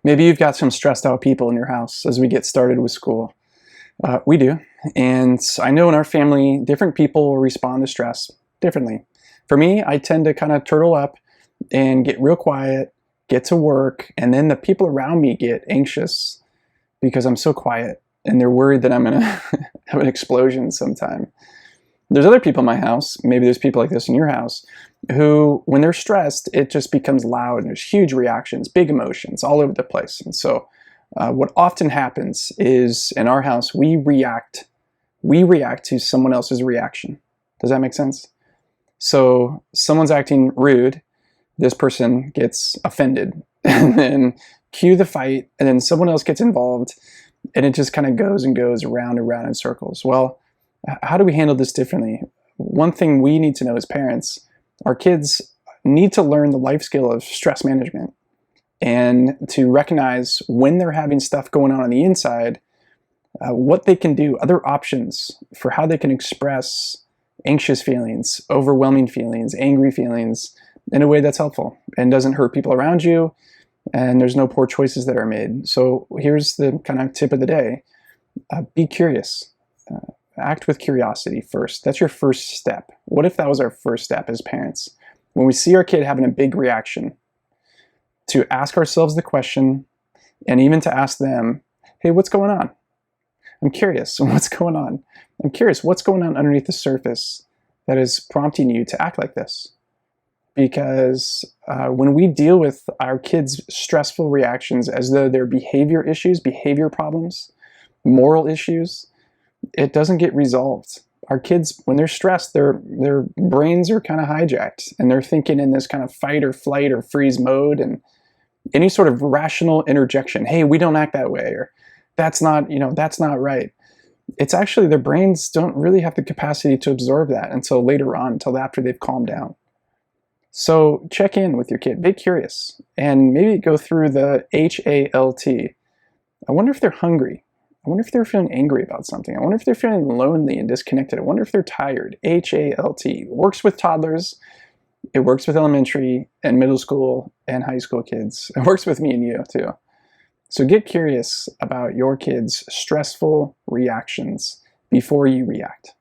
Maybe you've got some stressed out people in your house as we get started with school. We do. And I know in our family, different people will respond to stress differently. For me, I tend to kind of turtle up and get real quiet, get to work, and then the people around me get anxious because I'm so quiet and they're worried that I'm going to have an explosion sometime. There's other people in my house, maybe there's people like this in your house, who, when they're stressed, it just becomes loud and there's huge reactions, big emotions all over the place. And so what often happens is in our house, we react to someone else's reaction. Does that make sense? So someone's acting rude, this person gets offended, and then cue the fight, and then someone else gets involved, and it just kind of goes and goes around and around in circles. Well, how do we handle this differently? One thing we need to know as parents, our kids need to learn the life skill of stress management and to recognize when they're having stuff going on the inside, what they can do, other options for how they can express anxious feelings, overwhelming feelings, angry feelings in a way that's helpful and doesn't hurt people around you, and there's no poor choices that are made. So here's the kind of tip of the day. Be curious. Act with curiosity first. That's your first step. What if that was our first step as parents? When we see our kid having a big reaction, to ask ourselves the question, and even to ask them, hey, what's going on? I'm curious, what's going on? I'm curious, what's going on underneath the surface that is prompting you to act like this? Because when we deal with our kids' stressful reactions as though they're behavior issues, behavior problems, moral issues, it doesn't get resolved. Our kids, when they're stressed, their brains are kind of hijacked, and they're thinking in this kind of fight or flight or freeze mode, and any sort of rational interjection, hey, we don't act that way, or that's not right. It's actually their brains don't really have the capacity to absorb that until later on, until after they've calmed down. So check in with your kid, be curious, and maybe go through the HALT. I wonder if they're hungry. I wonder if they're feeling angry about something. I wonder if they're feeling lonely and disconnected. I wonder if they're tired. HALT. Works with toddlers. It works with elementary and middle school and high school kids. It works with me and you too. So get curious about your kids' stressful reactions before you react.